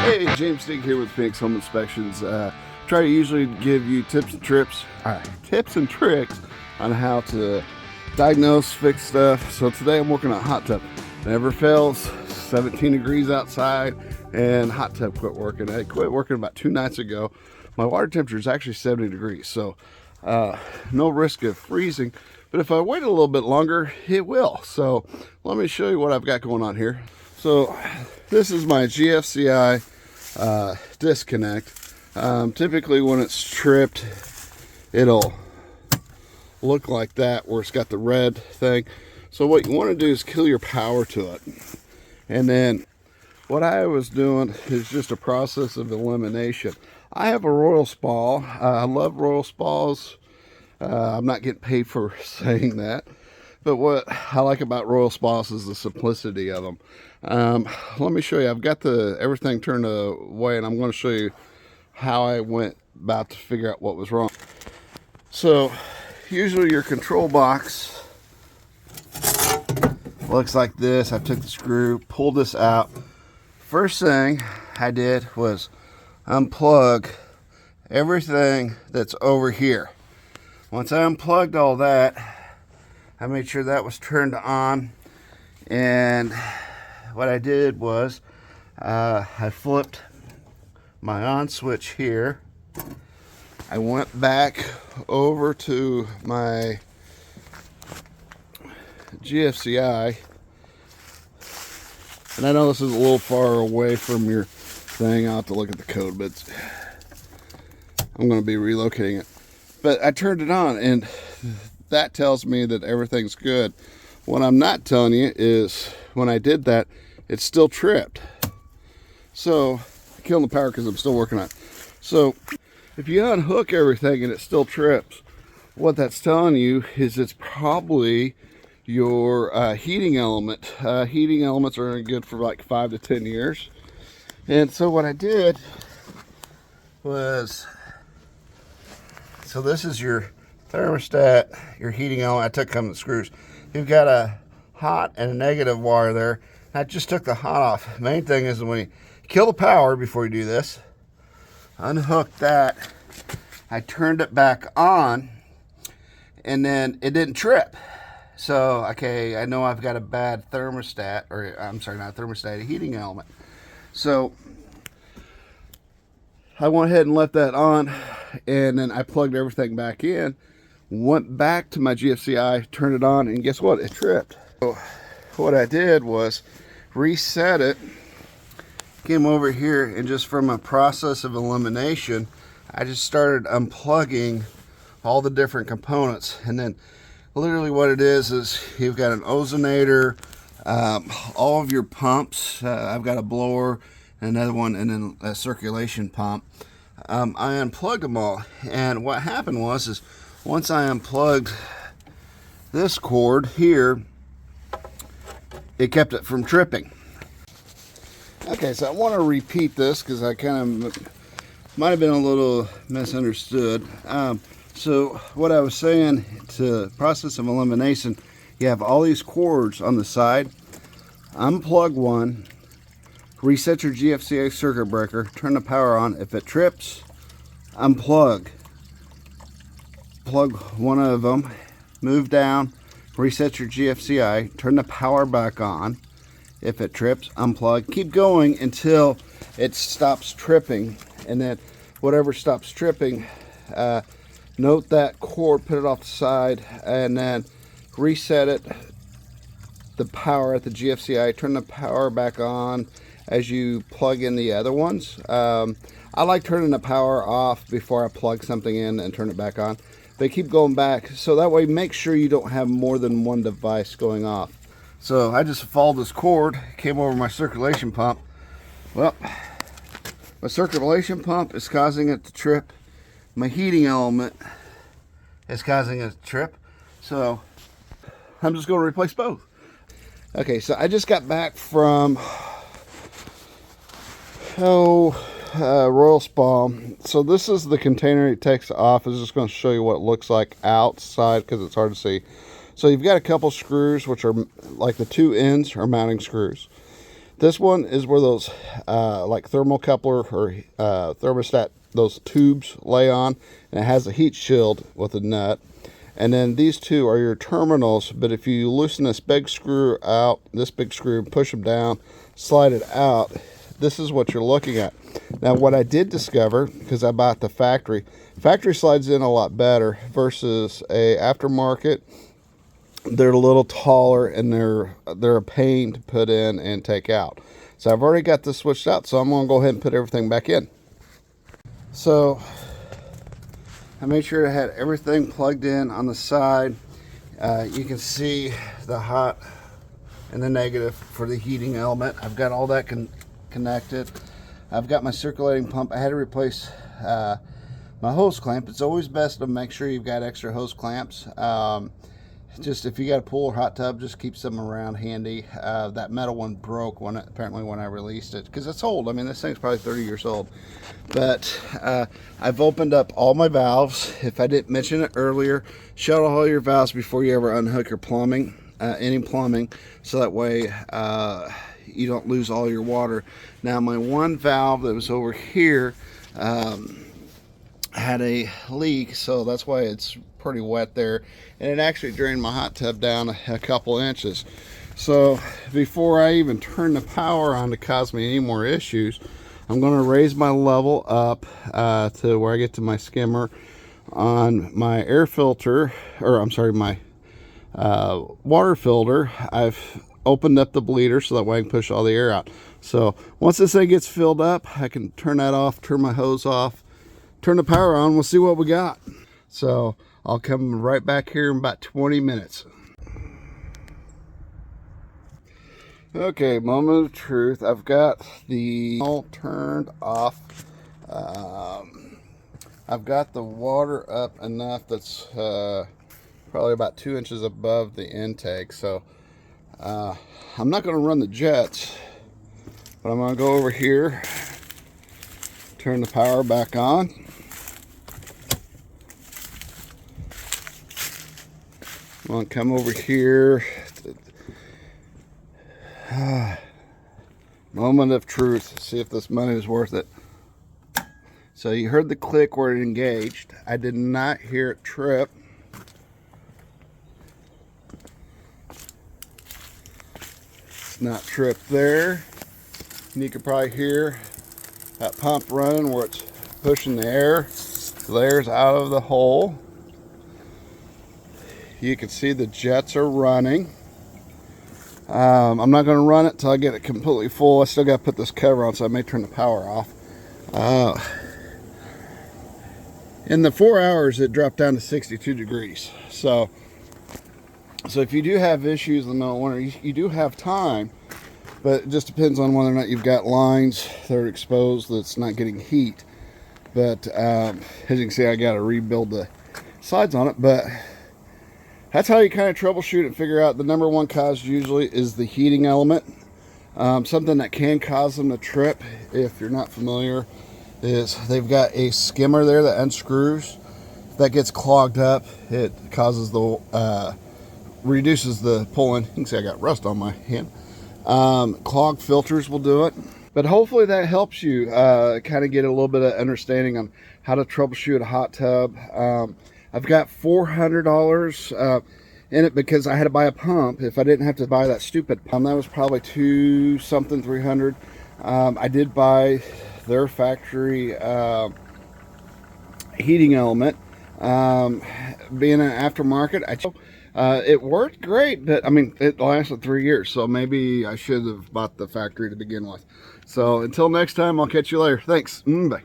Hey, James Stig here with Phoenix Home Inspections. Try to usually give you tips and tricks on how to diagnose, fix stuff. So today I'm working on a hot tub. Never fails. 17 degrees outside, and hot tub quit working. It quit working about 2 nights ago. My water temperature is actually 70 degrees, so no risk of freezing. But if I wait a little bit longer, it will. So let me show you what I've got going on here. So this is my GFCI disconnect. Typically when it's tripped, it'll look like that where it's got the red thing. So what you want to do is kill your power to it. And then what I was doing is just a process of elimination. I have a Royal Spa. I love Royal Spas. I'm not getting paid for saying that. But what I like about Royal Spas is the simplicity of them. Let me show you. I've got everything turned away, and I'm going to show you how I went about to figure out what was wrong. So usually your control box looks like this. I took the screw, pulled this out. First thing I did was unplug everything that's over here. Once I unplugged all that, I made sure that was turned on, and what I did was I flipped my on switch here. I went back over to my GFCI, and I know this is a little far away from your thing. I'll have to look at the code, but I'm going to be relocating it. But I turned it on, and that tells me that everything's good. What I'm not telling you is when I did that, it's still tripped. So I'm killing the power because I'm still working on it. So if you unhook everything and it still trips, what that's telling you is it's probably your heating element. Heating elements are good for like 5 to 10 years. And so what I did was, so this is your thermostat, your heating element. I took some of the screws. You've got a hot and a negative wire there. I just took the hot off. Main thing is when you kill the power before you do this, unhook that. I turned it back on, and then it didn't trip. So, okay, I know I've got a bad thermostat, or I'm sorry, not a thermostat, a heating element. So I went ahead and left that on, and then I plugged everything back in, went back to my GFCI, turned it on, and guess what? It tripped. So what I did was reset it, came over here, and just from a process of elimination, I just started unplugging all the different components. And then literally what it is you've got an ozonator, all of your pumps. I've got a blower, another one, and then a circulation pump. I unplugged them all, and what happened was once I unplugged this cord here, it kept it from tripping. Okay, so I want to repeat this because I kind of might have been a little misunderstood. So what I was saying, to process of elimination, you have all these cords on the side. Unplug one, reset your GFCI circuit breaker, turn the power on. If it trips, unplug. Plug one of them, move down, reset your GFCI, turn the power back on. If it trips, unplug. Keep going until it stops tripping, and then whatever stops tripping, note that cord, put it off the side, and then reset it, the power at the GFCI, turn the power back on as you plug in the other ones. I like turning the power off before I plug something in and turn it back on. They keep going back, so that way make sure you don't have more than one device going off. So I just followed this cord, came over my circulation pump. Well, my circulation pump is causing it to trip. My heating element is causing it to trip. So I'm just going to replace both. Okay, so I just got back from Royal Spa. So this is the container it takes off. I'm just going to show you what it looks like outside because it's hard to see. So you've got a couple screws, which are like the two ends are mounting screws. This one is where those like thermocoupler or thermostat, those tubes lay on, and it has a heat shield with a nut. And then these two are your terminals, but if you loosen this big screw out, this big screw, push them down, slide it out, this is what you're looking at. Now what I did discover, because I bought the factory slides in a lot better versus a aftermarket. They're a little taller and they're a pain to put in and take out. So I've already got this switched out, so I'm going to go ahead and put everything back in. So I made sure I had everything plugged in on the side. You can see the hot and the negative for the heating element. I've got all that connected. I've got my circulating pump. I had to replace my hose clamp. It's always best to make sure you've got extra hose clamps. Just if you got a pool or hot tub, just keep some around handy. That metal one broke apparently when I released it, because it's old. I mean, this thing's probably 30 years old. But I've opened up all my valves. If I didn't mention it earlier, shut all your valves before you ever unhook your plumbing, any plumbing, so that way you don't lose all your water. Now, my one valve that was over here had a leak, so that's why it's pretty wet there, and it actually drained my hot tub down a couple inches. So before I even turn the power on to cause me any more issues, I'm going to raise my level up to where I get to my skimmer on my air filter, or I'm sorry, my water filter. I've opened up the bleeder so that way I can push all the air out. So once this thing gets filled up, I can turn that off, turn my hose off, turn the power on. We'll see what we got. So I'll come right back here in about 20 minutes. Okay, moment of truth. I've got the all turned off. I've got the water up enough that's probably about 2 inches above the intake. So I'm not going to run the jets, but I'm going to go over here, turn the power back on. I'm going to come over here. Moment of truth. See if this money is worth it. So you heard the click where it engaged. I did not hear it trip. It's not tripped there. And you can probably hear that pump running where it's pushing the air. The air's out of the hole. You can see the jets are running. I'm not going to run it till I get it completely full. I still got to put this cover on, so I may turn the power off. In the 4 hours, it dropped down to 62 degrees. So if you do have issues in the middle of winter, you do have time, but it just depends on whether or not you've got lines that are exposed that's not getting heat. But as you can see, I got to rebuild the sides on it, but that's how you kind of troubleshoot and figure out. The number one cause usually is the heating element. Something that can cause them to trip, if you're not familiar, is they've got a skimmer there that unscrews. If that gets clogged up, it causes the reduces the pulling. You can see I got rust on my hand. Clogged filters will do it. But hopefully that helps you kind of get a little bit of understanding on how to troubleshoot a hot tub. I've got $400 in it because I had to buy a pump. If I didn't have to buy that stupid pump, that was probably $300. I did buy their factory heating element. Being an aftermarket, it worked great, but I mean, it lasted 3 years, so maybe I should have bought the factory to begin with. So until next time, I'll catch you later. Thanks. Bye.